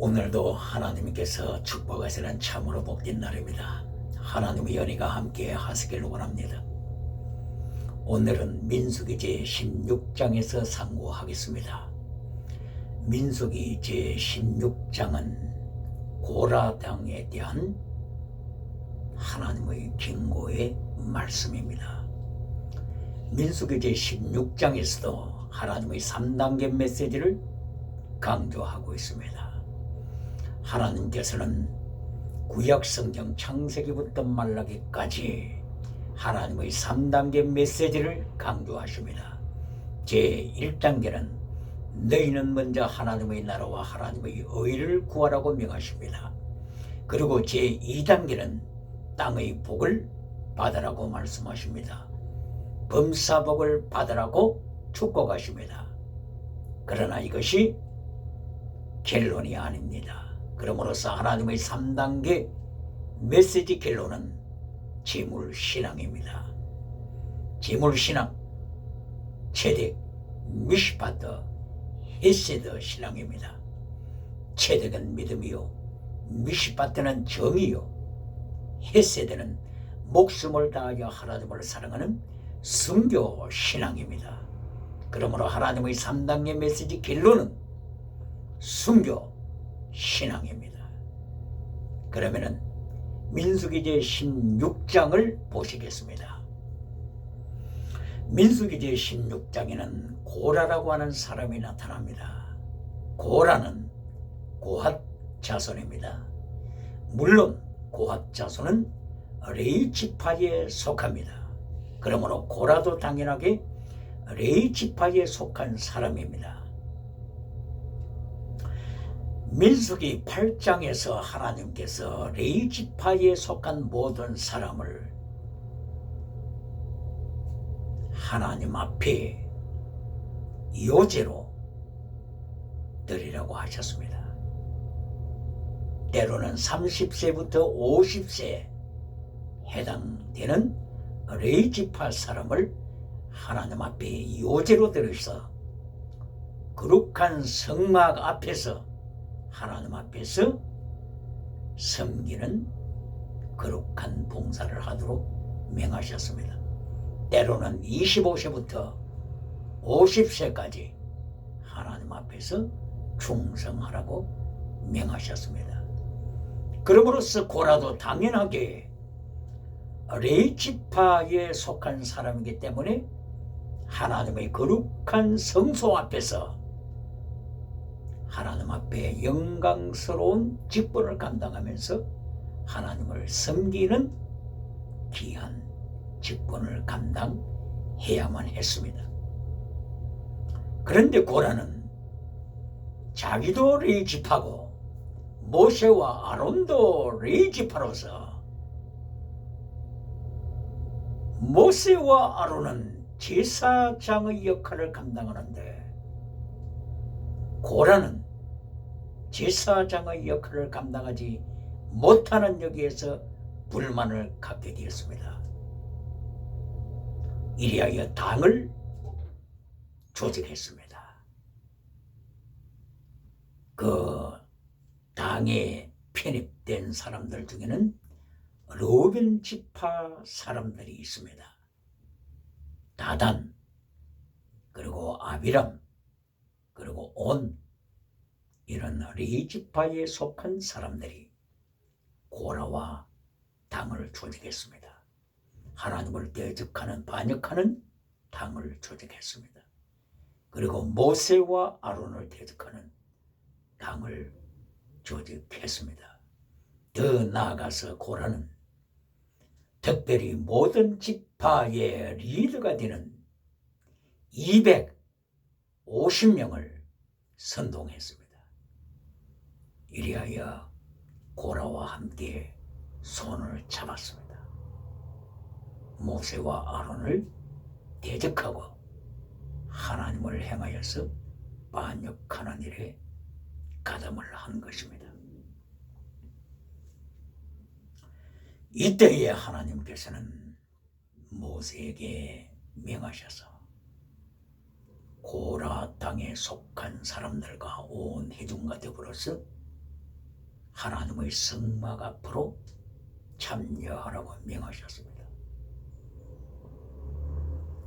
오늘도 하나님께서 축복하시는 참으로 복된 날입니다. 하나님의 연희가 함께 하시길 원합니다. 오늘은 민수기 제16장에서 상고하겠습니다. 민수기 제16장은 고라당에 대한 하나님의 경고의 말씀입니다. 민수기 제16장에서도 하나님의 3단계 메시지를 강조하고 있습니다. 하나님께서는 구약성경 창세기부터 말라기까지 하나님의 3단계 메시지를 강조하십니다. 제1단계는 너희는 먼저 하나님의 나라와 하나님의 의를 구하라고 명하십니다. 그리고 제2단계는 땅의 복을 받으라고 말씀하십니다. 범사복을 받으라고 축복하십니다. 그러나 이것이 결론이 아닙니다. 그러므로서 하나님의 3단계 메시지 결론은 재물신앙입니다. 재물신앙, 체덱, 미시파트, 헤세드 신앙입니다. 체덱은 믿음이요, 미시파트는 정의요, 헤세드는 목숨을 다하여 하나님을 사랑하는 순교 신앙입니다. 그러므로 하나님의 3단계 메시지 결론은 순교 신앙입니다. 그러면은 민수기 제16장을 보시겠습니다. 민수기 제16장에는 고라라고 하는 사람이 나타납니다. 고라는 고핫 자손입니다. 물론 고핫 자손은 레위 지파에 속합니다. 그러므로 고라도 당연하게 레위 지파에 속한 사람입니다. 민수기 8장에서 하나님께서 레위 지파에 속한 모든 사람을 하나님 앞에 요제로 드리라고 하셨습니다. 때로는 30세부터 50세에 해당되는 레위 지파 사람을 하나님 앞에 요제로 들여서 거룩한 성막 앞에서 하나님 앞에서 섬기는 거룩한 봉사를 하도록 명하셨습니다. 때로는 25세부터 50세까지 하나님 앞에서 충성하라고 명하셨습니다. 그러므로서 고라도 당연하게 레위 지파에 속한 사람이기 때문에 하나님의 거룩한 성소 앞에서 하나님 앞에 영광스러운 직분을 감당하면서 하나님을 섬기는 귀한 직분을 감당해야만 했습니다. 그런데 고라는 자기도 레위 지파고 모세와 아론도 레위 지파로서 모세와 아론은 제사장의 역할을 감당하는데 고라는 제사장의 역할을 감당하지 못하는 여기에서 불만을 갖게 되었습니다. 이리하여 당을 조직했습니다. 그 당에 편입된 사람들 중에는 르우벤 지파 사람들이 있습니다. 다단, 그리고 아비람, 그리고 온, 이런 레위 지파에 속한 사람들이 고라와 당을 조직했습니다. 하나님을 대적하는, 반역하는 당을 조직했습니다. 그리고 모세와 아론을 대적하는 당을 조직했습니다. 더 나아가서 고라는 특별히 모든 지파의 리더가 되는 250명을 선동했습니다. 이리하여 고라와 함께 손을 잡았습니다. 모세와 아론을 대적하고 하나님을 행하여서 반역하는 일에 가담을 한 것입니다. 이때에 하나님께서는 모세에게 명하셔서 고라 땅에 속한 사람들과 온 회중과 더불어서 하나님의 성막 앞으로 참여하라고 명하셨습니다.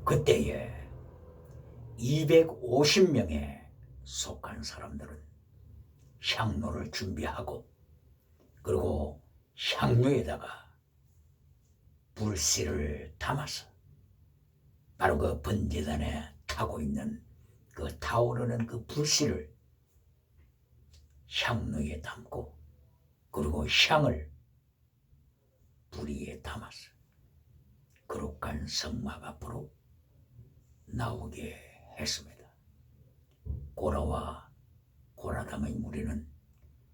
그때에 250명에 속한 사람들은 향로를 준비하고 그리고 향로에다가 불씨를 담아서 바로 그 번제단에 타고 있는 그 타오르는 그 불씨를 향로에 담고 그리고 향을 불 위에 담아서 거룩한 성막 앞으로 나오게 했습니다. 고라와 고라당의 무리는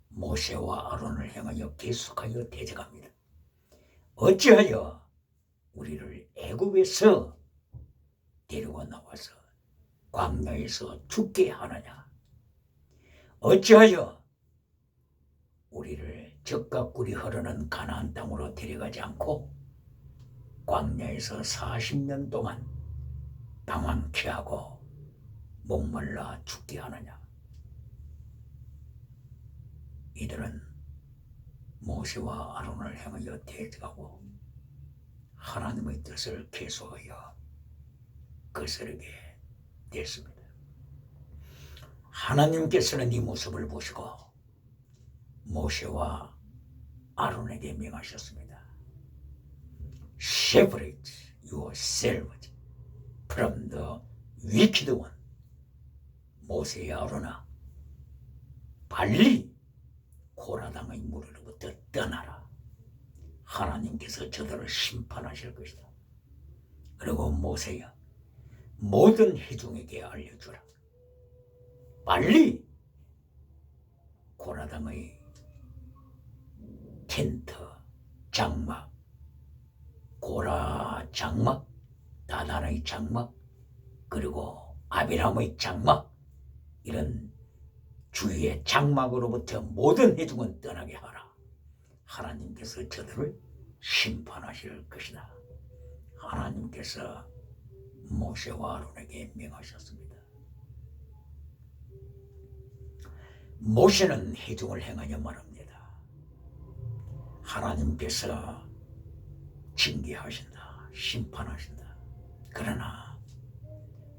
모세와 아론을 향하여 계속하여 대적합니다. 어찌하여 우리를 애굽에서 데리고 나와서 광야에서 죽게 하느냐? 어찌하여 우리를 젖과 꿀이 흐르는 가나안 땅으로 데려가지 않고 광야에서 40년 동안 방황케 하고 목말라 죽게 하느냐? 이들은 모세와 아론을 향하여 대적하고 하나님의 뜻을 계속하여 거스르게 됐습니다. 하나님께서는 이 모습을 보시고 모세와 아론에게 명하셨습니다. Separate yourselves from the wicked one. 모세야 아론아, 빨리 고라당의 무리로부터 떠나라. 하나님께서 저들을 심판하실 것이다. 그리고 모세야, 모든 회중에게 알려주라. 빨리 고라당의 텐트, 장막, 고라 장막, 다단의 장막, 그리고 아비람의 장막, 이런 주위의 장막으로부터 모든 회중은 떠나게 하라. 하나님께서 저들을 심판하실 것이다. 하나님께서 모세와 아론에게 명하셨습니다. 모세는 회중을 행하여 말합니다. 하나님께서 징계하신다, 심판하신다. 그러나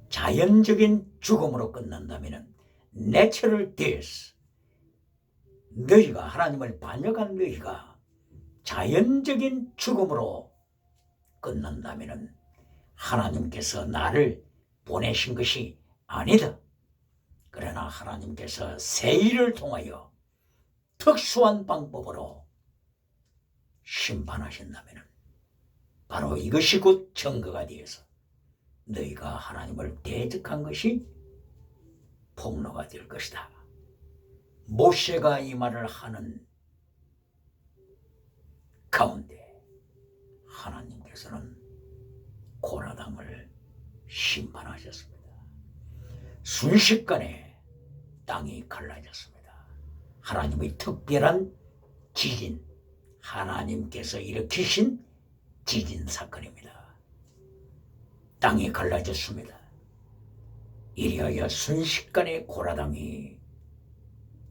자연적인 죽음으로 끝난다면 natural death, 너희가 하나님을 반역한 너희가 자연적인 죽음으로 끝난다면 하나님께서 나를 보내신 것이 아니다. 그러나 하나님께서 세일을 통하여 특수한 방법으로 심판하신다면 바로 이것이 곧 증거가 되어서 너희가 하나님을 대적한 것이 폭로가 될 것이다. 모세가 이 말을 하는 가운데 하나님께서는 고라당을 심판하셨습니다. 순식간에 땅이 갈라졌습니다. 하나님의 특별한 지진, 하나님께서 일으키신 지진 사건입니다. 땅이 갈라졌습니다. 이리하여 순식간에 고라당이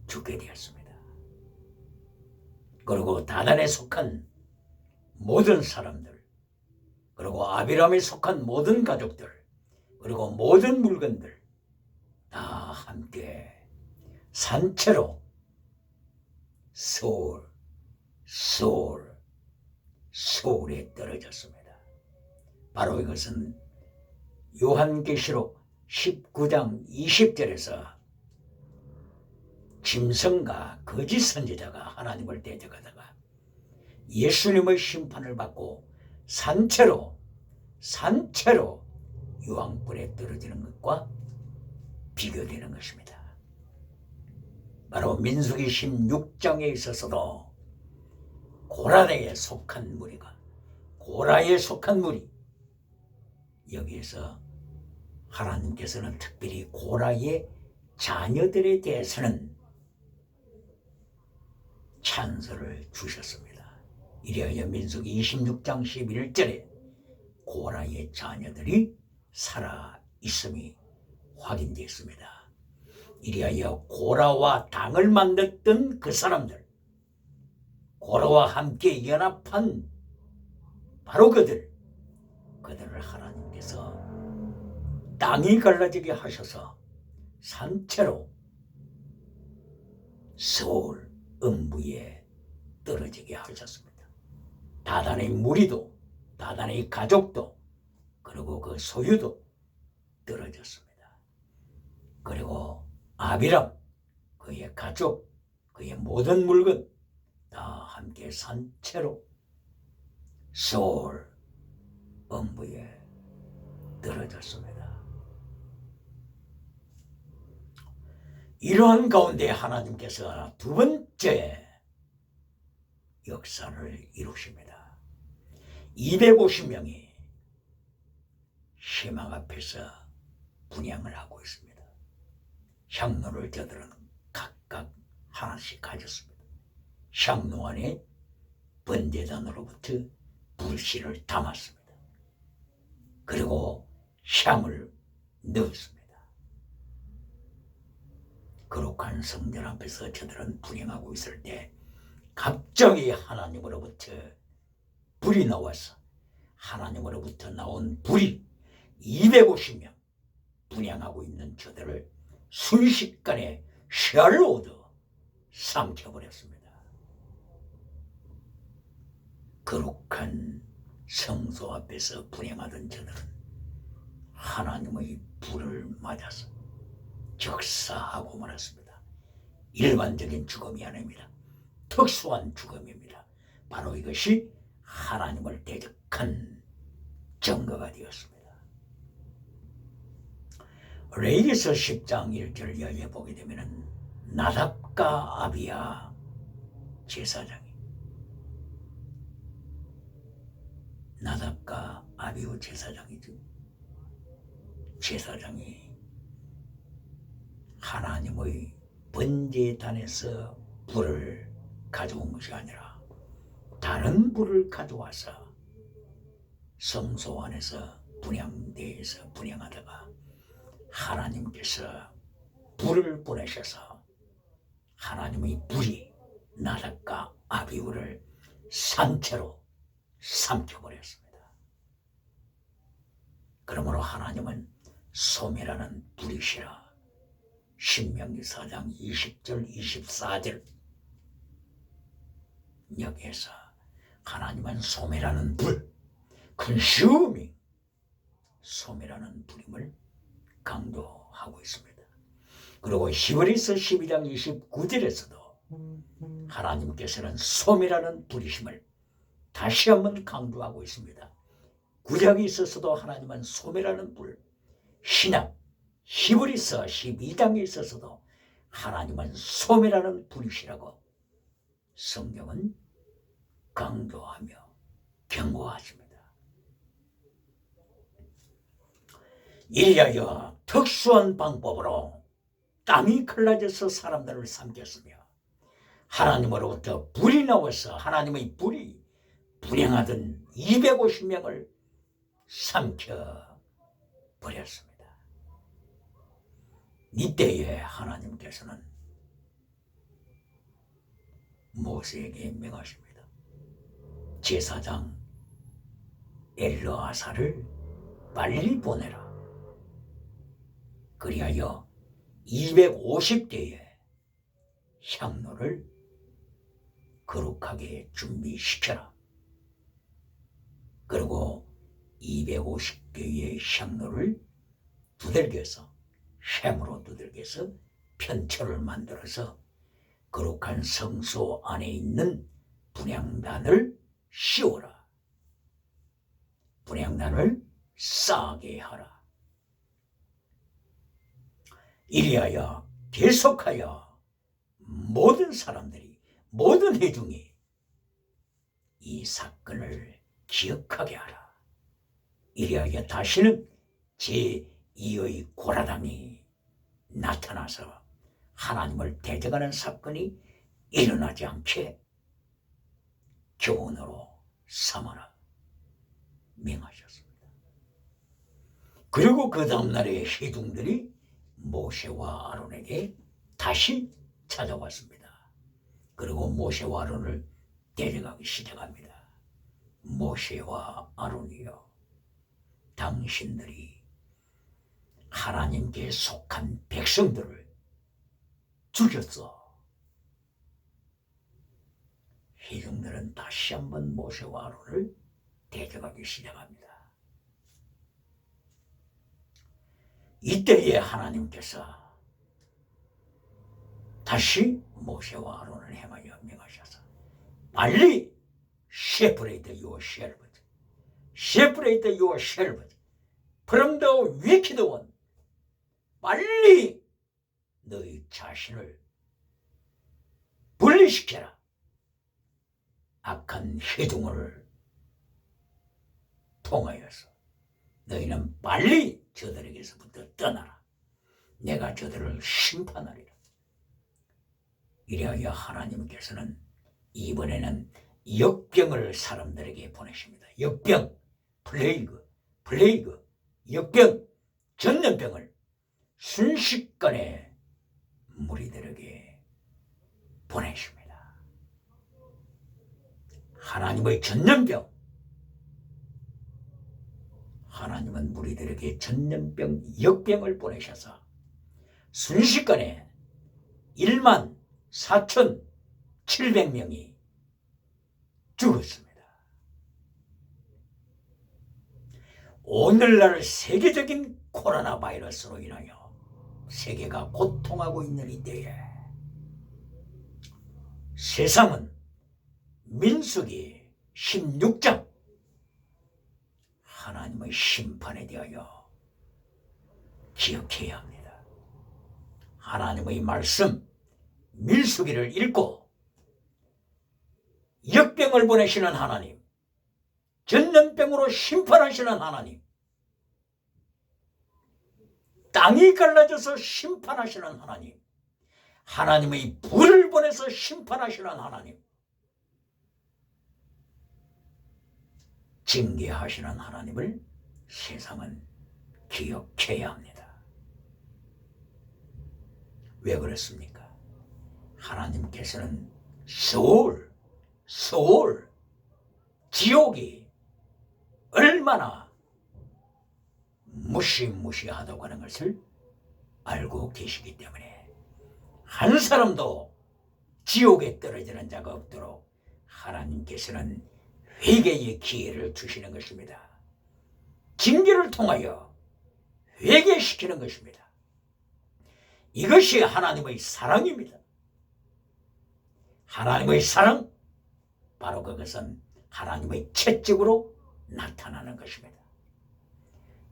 죽게 되었습니다. 그리고 다단에 속한 모든 사람들, 그리고 아비람에 속한 모든 가족들, 그리고 모든 물건들 다 함께 산채로 서울에 떨어졌습니다. 바로 이것은 요한계시록 19장 20절에서 짐승과 거짓 선지자가 하나님을 대적하다가 예수님의 심판을 받고 산채로 유황불에 떨어지는 것과 비교되는 것입니다. 바로 민수기 16장에 있어서도 고라에 속한 무리가, 고라에 속한 무리, 여기에서 하나님께서는 특별히 고라의 자녀들에 대해서는 찬서를 주셨습니다. 이리하여 민수기 26장 11절에 고라의 자녀들이 살아 있음이 확인되었습니다. 이리하여 고라와 당을 만들었던 그 사람들, 고로와 함께 연합한 바로 그들을 하나님께서 땅이 갈라지게 하셔서 산채로 서울 음부에 떨어지게 하셨습니다. 다단의 무리도, 다단의 가족도, 그리고 그 소유도 떨어졌습니다. 그리고 아비람, 그의 가족, 그의 모든 물건 다 함께 산채로 서울 음부에 떨어졌습니다. 이러한 가운데 하나님께서 두 번째 역사를 이루십니다. 250명이 희망 앞에서 분향을 하고 있습니다. 향로를 저들은 각각 하나씩 가졌습니다. 향로 안에 번제단으로부터 불씨를 담았습니다. 그리고 향을 넣었습니다. 거룩한 성전 앞에서 저들은 분향하고 있을 때 갑자기 하나님으로부터 불이 나와서 하나님으로부터 나온 불이 250명 분향하고 있는 저들을 순식간에 쇠로 얻어 삼켜버렸습니다. 거룩한 성소 앞에서 분향하던 저들은 하나님의 불을 맞아서 적사하고 말았습니다. 일반적인 죽음이 아닙니다. 특수한 죽음입니다. 바로 이것이 하나님을 대적한 증거가 되었습니다. 레위기서 10장 1절 이하에 보게 되면 나답과 아비야 제사장이, 나답과 아비후 제사장이죠. 제사장이 하나님의 번제단에서 불을 가져온 것이 아니라 다른 불을 가져와서 성소 안에서 분향대에서 분향하다가 하나님께서 불을 보내셔서 하나님의 불이 나답과 아비후를 산채로 삼켜버렸습니다. 그러므로 하나님은 소멸하는 불이시라 신명기 4장 20절 24절 여기에서 하나님은 소멸하는 불, consuming 소멸하는 불임을 강조하고 있습니다. 그리고 히브리서 12장 29절에서도 하나님께서는 소멸하는 불이심을 다시 한번 강조하고 있습니다. 구약에 있어서도 하나님은 소멸하는 불, 신약 히브리서 12장에 있어서도 하나님은 소멸하는 불이시라고 성경은 강조하며 경고하십니다. 이리하여 특수한 방법으로 땅이 갈라져서 사람들을 삼켰으며 하나님으로부터 불이 나와서 하나님의 불이 분향하던 250명을 삼켜버렸습니다. 이때에 하나님께서는 모세에게 명하십니다. 제사장 엘르아사를 빨리 보내라. 그리하여 250개의 향로를 거룩하게 준비시켜라. 그리고 250개의 향로를 두들겨서 햄으로 두들겨서 편초를 만들어서 거룩한 성소 안에 있는 분향단을 씌워라. 분향단을 쌓게 하라. 이리하여 계속하여 모든 사람들이, 모든 회중이 이 사건을 기억하게 하라. 이리하여 다시는 제2의 고라담이 나타나서 하나님을 대적하는 사건이 일어나지 않게 교훈으로 삼아라 명하셨습니다. 그리고 그 다음날에 회중들이 모세와 아론에게 다시 찾아왔습니다. 그리고 모세와 아론을 데려가기 시작합니다. 모세와 아론이여, 당신들이 하나님께 속한 백성들을 죽였어. 회중들은 다시 한번 모세와 아론을 데려가기 시작합니다. 이때에 하나님께서 다시 모세와 아론을 행하여 명하셔서 빨리 separate yourselves, separate yourselves from the wicked one. 빨리 너희 자신을 분리시켜라. 악한 회중을 통하여서 너희는 빨리 저들에게서부터 떠나라. 내가 저들을 심판하리라. 이래야 하나님께서는 이번에는 역병을 사람들에게 보내십니다. 역병, 플레이그, 역병, 전염병을 순식간에 무리들에게 보내십니다. 하나님의 전염병, 하나님은 무리들에게 전염병, 역병을 보내셔서 순식간에 14,700명이 죽었습니다. 오늘날 세계적인 코로나 바이러스로 인하여 세계가 고통하고 있는 이때에 세상은 민수기 16장 하나님의 심판에 대하여 기억해야 합니다. 하나님의 말씀 민수기를 읽고 역병을 보내시는 하나님, 전염병으로 심판하시는 하나님, 땅이 갈라져서 심판하시는 하나님, 하나님의 불을 보내서 심판하시는 하나님, 징계하시는 하나님을 세상은 기억해야 합니다. 왜 그렇습니까? 하나님께서는 소울, 지옥이 얼마나 무시무시하다고 하는 것을 알고 계시기 때문에 한 사람도 지옥에 떨어지는 자가 없도록 하나님께서는 회개의 기회를 주시는 것입니다. 징계를 통하여 회개시키는 것입니다. 이것이 하나님의 사랑입니다. 하나님의 사랑, 바로 그것은 하나님의 채찍으로 나타나는 것입니다.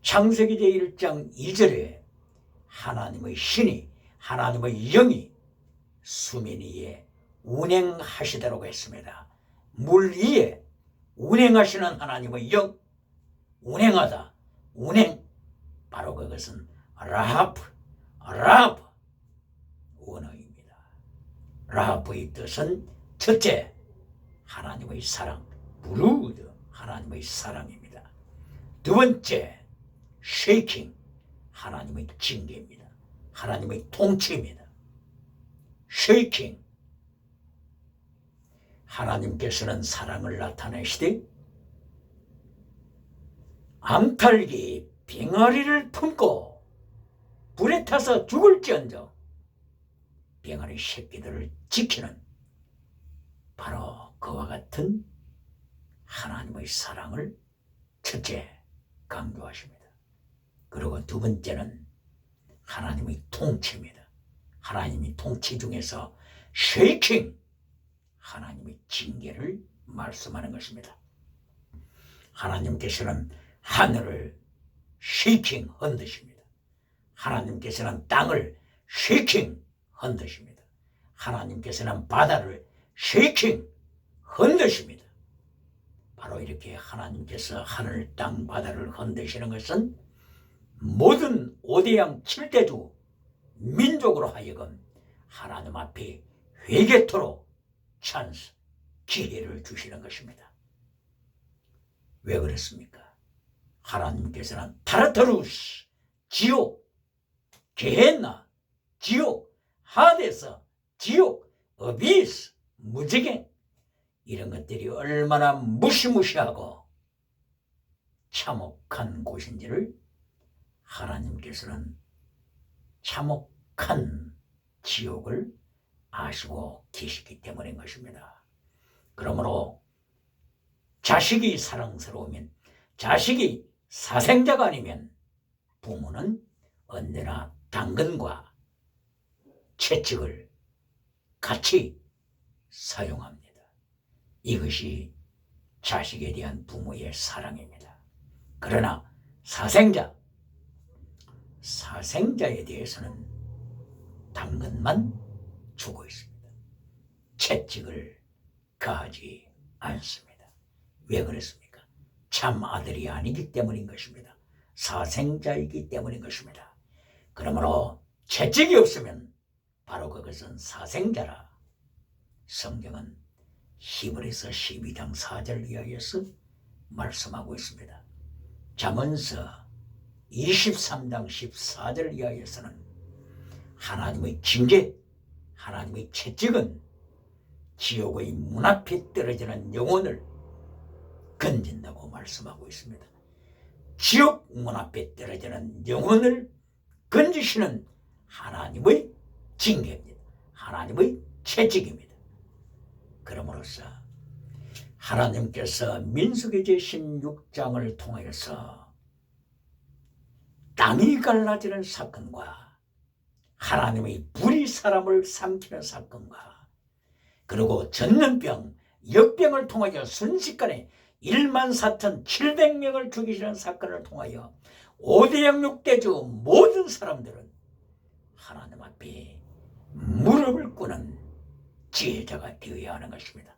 창세기 제1장 2절에 하나님의 신이, 하나님의 영이 수면 위에 운행하시도록 했습니다. 물 위에 운행하시는 하나님의 영, 운행하다, 운행, 바로 그것은 라하프 원어입니다. 라하프의 뜻은 첫째, 하나님의 사랑, 블루드, 하나님의 사랑입니다. 두 번째, 쉐이킹, 하나님의 징계입니다. 하나님의 통치입니다. 쉐이킹, 하나님께서는 사랑을 나타내시되 암탉이 병아리를 품고 불에 타서 죽을지언정 병아리 새끼들을 지키는 바로 그와 같은 하나님의 사랑을 첫째 강조하십니다. 그리고 두 번째는 하나님의 통치입니다. 하나님의 통치 중에서 쉐이킹, 하나님의 징계를 말씀하는 것입니다. 하나님께서는 하늘을 쉐이킹 흔드십니다. 하나님께서는 땅을 쉐이킹 흔드십니다. 하나님께서는 바다를 쉐이킹 흔드십니다. 바로 이렇게 하나님께서 하늘, 땅, 바다를 흔드시는 것은 모든 5대양 7대주 민족으로 하여금 하나님 앞에 회개토록 찬스, 기회를 주시는 것입니다. 왜 그렇습니까? 하나님께서는 타르타루스, 지옥, 게헨나, 지옥, 하데스, 지옥, 어비스, 무지개, 이런 것들이 얼마나 무시무시하고 참혹한 곳인지를 하나님께서는 참혹한 지옥을 아시고 계시기 때문인 것입니다. 그러므로 자식이 사랑스러우면, 자식이 사생자가 아니면 부모는 언제나 당근과 채찍을 같이 사용합니다. 이것이 자식에 대한 부모의 사랑입니다. 그러나 사생자에 대해서는 당근만 주고 있습니다. 채찍을 가하지 않습니다. 왜 그렇습니까? 참 아들이 아니기 때문인 것입니다. 사생자이기 때문인 것입니다. 그러므로 채찍이 없으면 바로 그것은 사생자라. 성경은 히브리서 12장 4절 이하에서 말씀하고 있습니다. 잠언서 23장 14절 이하에서는 하나님의 징계, 하나님의 채찍은 지옥의 문 앞에 떨어지는 영혼을 건진다고 말씀하고 있습니다. 지옥 문 앞에 떨어지는 영혼을 건지시는 하나님의 징계입니다. 하나님의 채찍입니다. 그러므로써 하나님께서 민수기제 16장을 통하여서 땅이 갈라지는 사건과 하나님의 불이 사람을 삼키는 사건과 그리고 전염병, 역병을 통하여 순식간에 14,700명을 죽이시는 사건을 통하여 5대양 6대주 모든 사람들은 하나님 앞에 무릎을 꿇는 지혜자가 되어야 하는 것입니다.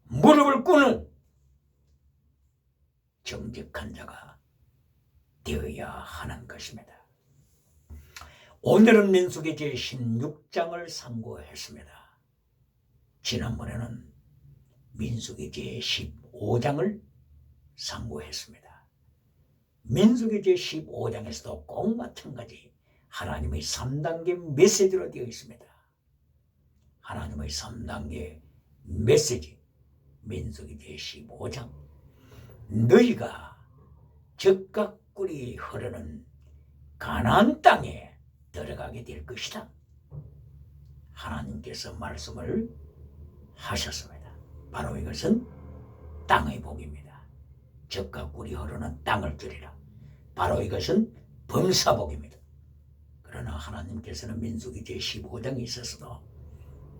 무릎을 꿇는 정직한 자가 되어야 하는 것입니다. 오늘은 민수기 제16장을 상고했습니다. 지난번에는 민수기 제15장을 상고했습니다. 민수기 제15장에서도 꼭 마찬가지 하나님의 3단계 메시지로 되어 있습니다. 하나님의 3단계 메시지, 민수기 제15장. 너희가 젖과 꿀이 흐르는 가나안 땅에 들어가게 될 것이다. 하나님께서 말씀을 하셨습니다. 바로 이것은 땅의 복입니다. 젖과 꿀이 흐르는 땅을 주리라. 바로 이것은 범사복입니다. 그러나 하나님께서는 민수기 제15장에 있어서도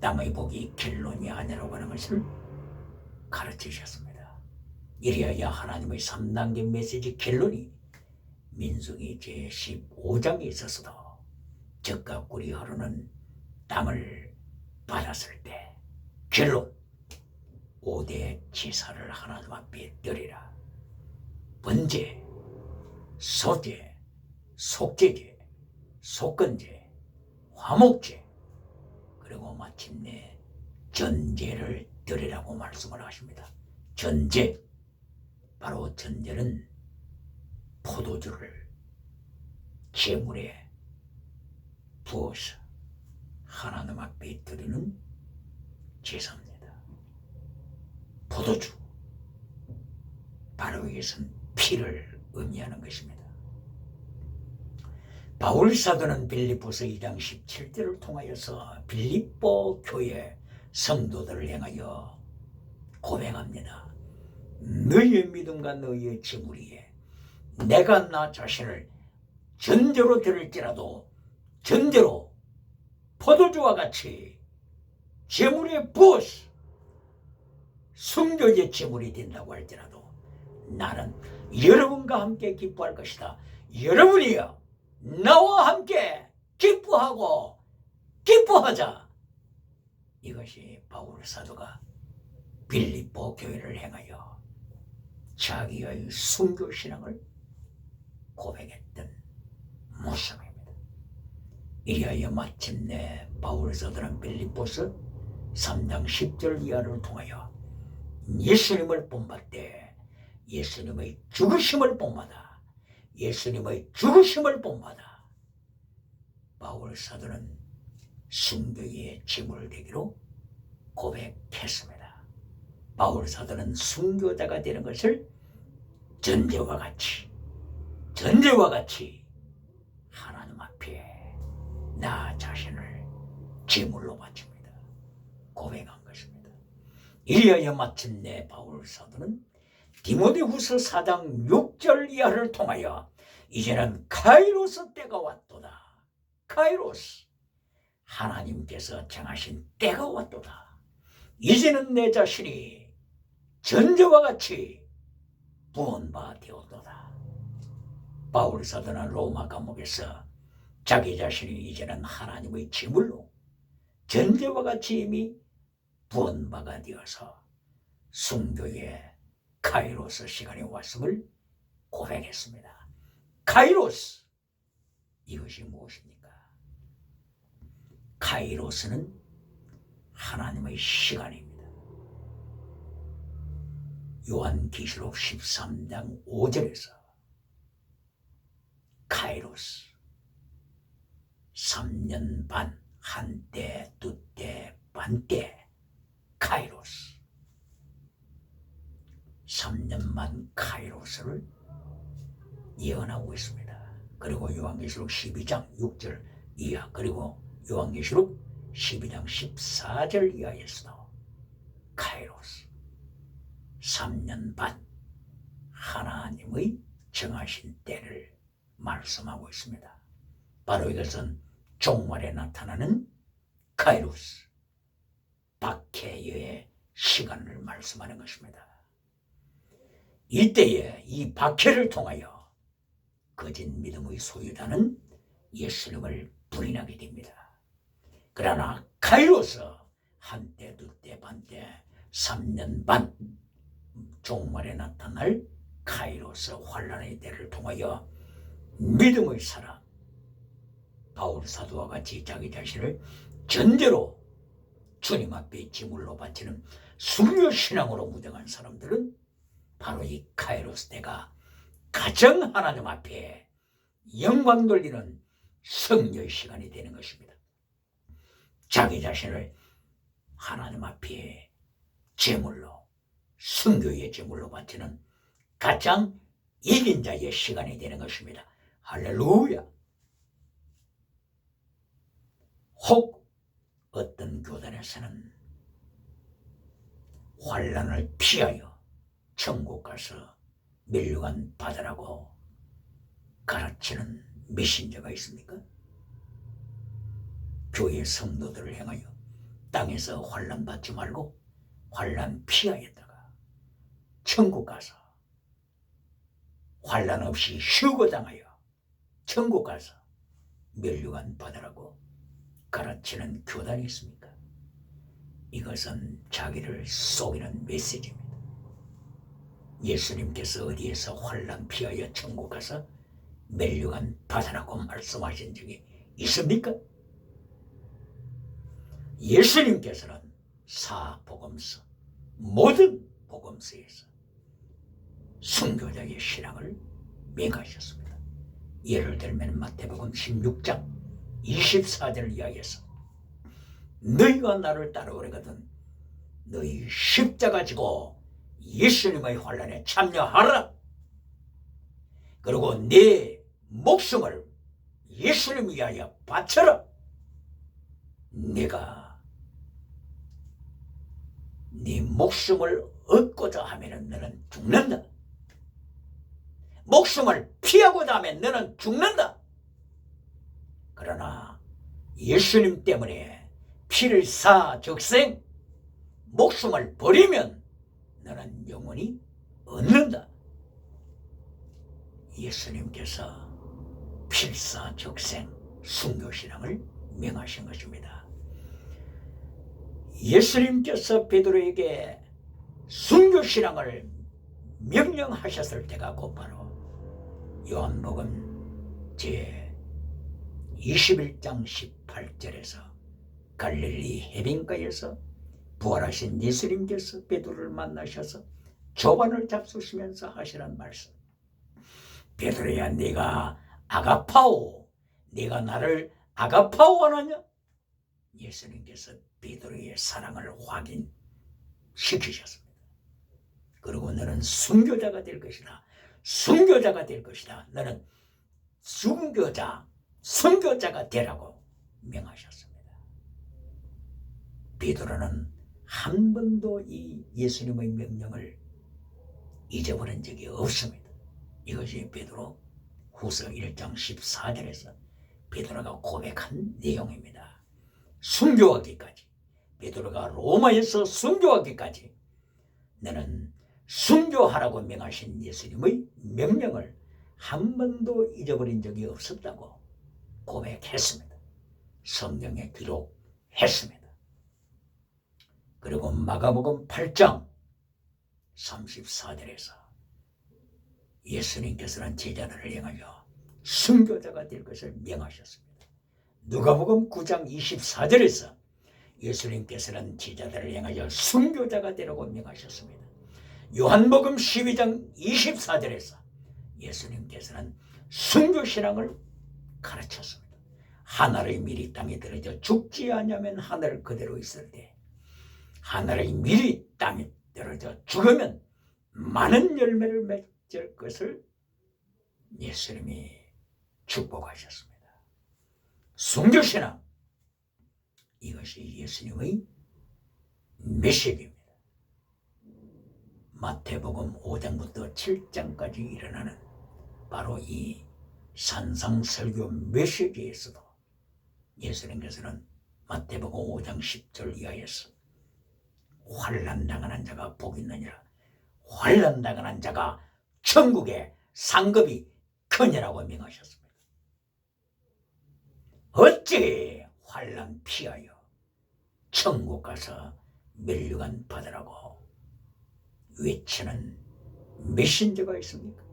땅의 복이 결론이 아니라고 하는 것을 가르치셨습니다. 이리하여 하나님의 3단계 메시지 결론이 민수기 제15장에 있어서도 젖과 꿀이 흐르는 땅을 받았을 때 결론 5대 제사를 하나님 앞에 드리라. 번제, 소제, 속제제, 속건제, 화목제, 그리고 마침내 전제를 드리라고 말씀을 하십니다. 전제, 바로 전제는 포도주를 제물에 부어서 하나님 앞에 드리는 제사입니다. 포도주, 바로 이것은 피를 의미하는 것입니다. 바울 사도는 빌립보서 2장 17절을 통하여서 빌립보 교회 성도들을 향하여 고백합니다. 너희의 믿음과 너희의 제물이에 내가 나 자신을 전제로 드릴지라도 전제로 포도주와 같이 제물에 부어서 순교의 제물이 된다고 할지라도 나는 여러분과 함께 기뻐할 것이다. 여러분이여 나와 함께 기뻐하고 기뻐하자. 이것이 바울 사도가 빌립보 교회를 향하여 자기의 순교신앙을 고백했던 모습입니다. 이리하여 마침내 바울 사도는 빌립보서 3장 10절 이하를 통하여 예수님을 본받되 예수님의 죽으심을 본받아 예수님의 죽으심을 본받아 바울 사도는 순교의 제물 되기로 고백했습니다. 바울 사도는 순교자가 되는 것을 전제와 같이 하나님 앞에 나 자신을 제물로 바칩니다. 고백한 것입니다. 이리하여 마침내 바울 사도는 디모데후서 4장 6절 이하를 통하여 이제는 카이로스 때가 왔도다. 카이로스, 하나님께서 정하신 때가 왔도다. 이제는 내 자신이 전제와 같이 구원받아 되었도다. 바울 사도는 로마 감옥에서 자기 자신이 이제는 하나님의 제물로 전제와 같이 이미 구원받아 되어서 순교의 카이로스 시간이 왔음을 고백했습니다. 카이로스, 이것이 무엇입니까? 카이로스는 하나님의 시간입니다. 요한계시록 13장 5절에서 카이로스, 3년 반, 한때, 두때, 반때, 카이로스, 3년 반 카이로스를 예언하고 있습니다. 그리고 요한계시록 12장 6절 이하, 그리고 요한계시록 12장 14절 이하에서도 카이로스, 3년 반 하나님의 정하신 때를 말씀하고 있습니다. 바로 이것은 종말에 나타나는 카이로스, 박해의 시간을 말씀하는 것입니다. 이때에 이 박해를 통하여 거짓 믿음의 소유자는 예수님을 부인하게 됩니다. 그러나 카이로스, 한때, 두때, 반때, 3년 반 종말에 나타날 카이로스 환란의 때를 통하여 믿음의 사람 바울 사도와 같이 자기 자신을 전제로 주님 앞에 제물로 바치는 순교신앙으로 무장한 사람들은 바로 이 카이로스 때가 가장 하나님 앞에 영광 돌리는 성녀의 시간이 되는 것입니다. 자기 자신을 하나님 앞에 제물로, 순교의 제물로 바치는 가장 이긴 자의 시간이 되는 것입니다. 할렐루야! 혹 어떤 교단에서는 환난을 피하여 천국 가서 멸류관 받으라고 가르치는 메신저가 있습니까? 교회 성도들을 향하여 땅에서 환난 받지 말고 환난 피하였다가 천국 가서 환난 없이 휴거당하여 천국 가서 멸류관 받으라고 가르치는 교단이 있습니까? 이것은 자기를 속이는 메시지입니다. 예수님께서 어디에서 환난 피하여 천국 가서 멸류관 받으라고 말씀하신 적이 있습니까? 예수님께서는 사복음서, 모든 복음서에서 순교자의 신앙을 명하셨습니다. 예를 들면 마태복음 16장 24절 이하에서 너희가 나를 따라오려거든 너희 십자가 지고 예수님의 환난에 참여하라. 그리고 네 목숨을 예수님 위하여 바쳐라. 네가 네 목숨을 얻고자 하면 너는 죽는다. 목숨을 피하고자 하면 너는 죽는다. 그러나 예수님 때문에 피를 사 적생 목숨을 버리면 너는 영원히 얻는다. 예수님께서 필사적생 순교신앙을 명하신 것입니다. 예수님께서 베드로에게 순교신앙을 명령하셨을 때가 곧바로 요한복음 제 21장 18절에서 갈릴리 해변가에서 부활하신 예수님께서 베드로를 만나셔서 조반을 잡수시면서 하시는 말씀. 베드로야, 네가 아가파오, 네가 나를 아가파오하느냐? 예수님께서 베드로의 사랑을 확인시키셨습니다. 그리고 너는 순교자가 될 것이다. 순교자가 될 것이다. 너는 순교자가 되라고 명하셨습니다. 베드로는 한 번도 이 예수님의 명령을 잊어버린 적이 없습니다. 이것이 베드로 후서 1장 14절에서 베드로가 고백한 내용입니다. 순교하기까지, 베드로가 로마에서 순교하기까지 너는 순교하라고 명하신 예수님의 명령을 한 번도 잊어버린 적이 없었다고 고백했습니다. 성경에 기록했습니다. 그리고 마가복음 8장 34절에서 예수님께서는 제자들을 향하여 순교자가 될 것을 명하셨습니다. 누가복음 9장 24절에서 예수님께서는 제자들을 향하여 순교자가 되라고 명하셨습니다. 요한복음 12장 24절에서 예수님께서는 순교신앙을 가르쳤습니다. 하늘의 밀이 땅에 떨어져 죽지 않으면 하늘 그대로 있을 때, 하늘의 밀이 땅에 떨어져 죽으면 많은 열매를 맺을 것을 예수님이 축복하셨습니다. 순교신앙, 이것이 예수님의 메시지입니다. 마태복음 5장부터 7장까지 일어나는 바로 이 산상설교 메시지에서도 예수님께서는 마태복음 5장 10절 이하에서 환난당하는 자가 복이 있느니라, 환난당하는 자가 천국의 상급이 크니라고 명하셨습니다. 어찌 환난 피하여 천국 가서 면류관 받으라고 외치는 메신저가 있습니까?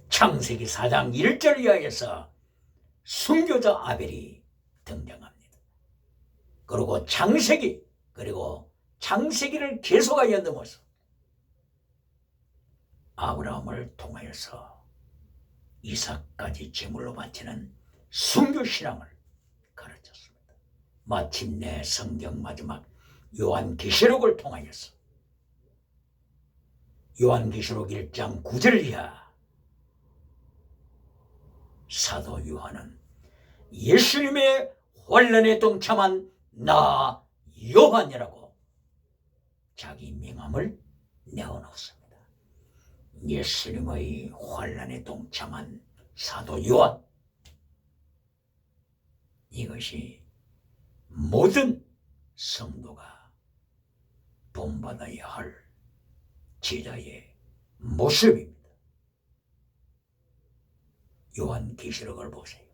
창세기 4장 1절 이하에서 순교자 아벨이 등장합니다. 그리고 창세기를 계속하여 넘어서 아브라함을 통하여서 이삭까지 제물로 바치는 순교신앙을 가르쳤습니다. 마침내 성경 마지막 요한계시록을 통하여서 요한계시록 1장 9절 이하 사도 요한은 예수님의 환난에 동참한 나 요한이라고 자기 명함을 내어놓습니다. 예수님의 환난에 동참한 사도 요한, 이것이 모든 성도가 본받아야 할 제자의 모습입니다. 요한계시록을 보세요.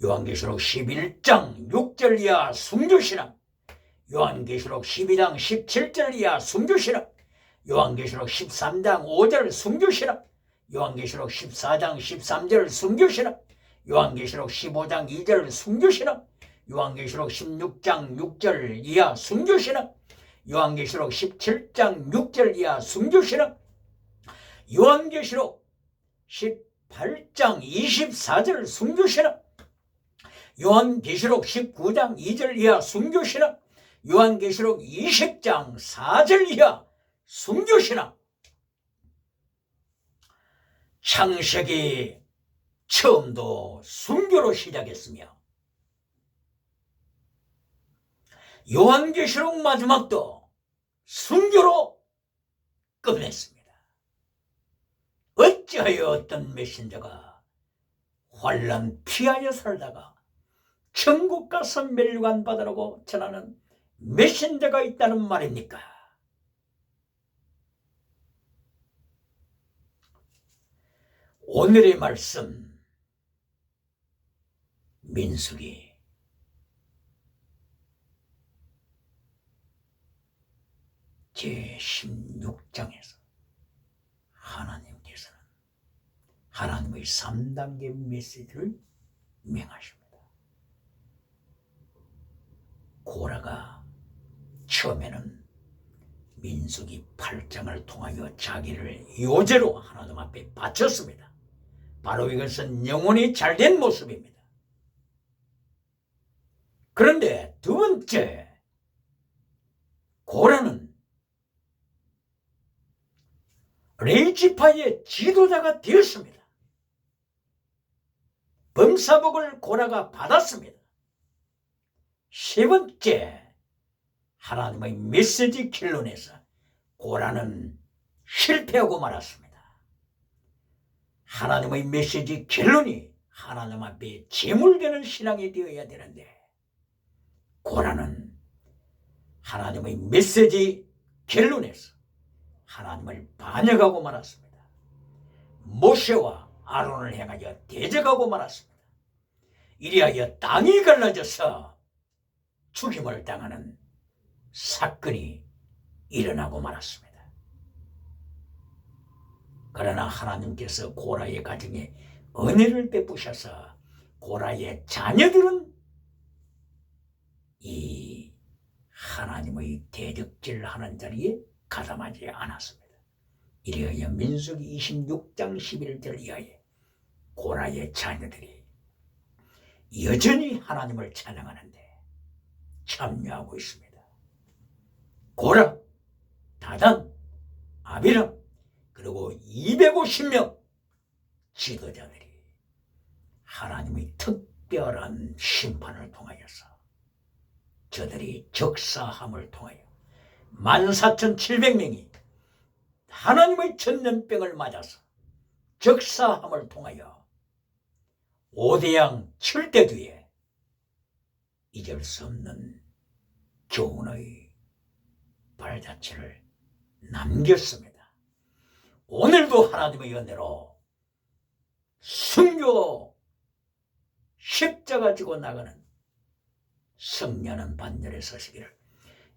요한계시록 11장 6절 이하 순교신앙, 요한계시록 12장 17절 이하 순교신앙, 요한계시록 13장 5절 순교신앙, 요한계시록 14장 13절 순교신앙, 요한계시록 15장 2절 순교신앙, 요한계시록 16장 6절 이하 순교신앙, 요한계시록 17장 6절 이하 순교신앙, 요한계시록 18장 24절 순교신앙, 요한계시록 19장 2절 이하 순교신앙, 요한계시록 20장 4절 이하 순교신앙. 창세기 처음도 순교로 시작했으며 요한계시록 마지막도 순교로 끝냈습니다. 어찌하여 어떤 메신저가 환난 피하여 살다가 천국 가서 멸류관 받으라고 전하는 메신저가 있다는 말입니까? 오늘의 말씀, 민수기 제16장에서 하나님께서는 하나님의 3단계 메시지를 명하십니다. 고라가 처음에는 민수기 8장을 통하여 자기를 요제로 하나님 앞에 바쳤습니다. 바로 이것은 영혼이 잘된 모습입니다. 그런데 두 번째, 고라는 레이지파의 지도자가 되었습니다. 범사복을 고라가 받았습니다. 세 번째, 하나님의 메시지 결론에서 고라는 실패하고 말았습니다. 하나님의 메시지 결론이 하나님 앞에 제물되는 신앙이 되어야 되는데 고라는 하나님의 메시지 결론에서 하나님을 반역하고 말았습니다. 모세와 아론을 향하여 대적하고 말았습니다. 이리하여 땅이 갈라져서 죽임을 당하는 사건이 일어나고 말았습니다. 그러나 하나님께서 고라의 가정에 은혜를 베푸셔서 고라의 자녀들은 이 하나님의 대적질하는 자리에 가담하지 않았습니다. 이리하여 민수기 26장 11절 이하에 고라의 자녀들이 여전히 하나님을 찬양하는데 참여하고 있습니다. 고라, 다단, 아비람 그리고 250명 지도자들이 하나님의 특별한 심판을 통하여서 저들이 적사함을 통하여 14,700명이 하나님의 전염병을 맞아서 적사함을 통하여 5대양 7대 뒤에 잊을 수 없는 교훈의 발자취를 남겼습니다. 오늘도 하나님의 은혜로 순교 십자가 지고 나가는 성년은 반열에 서시기를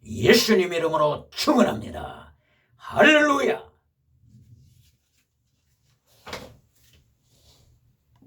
예수님 이름으로 축원합니다. 할렐루야.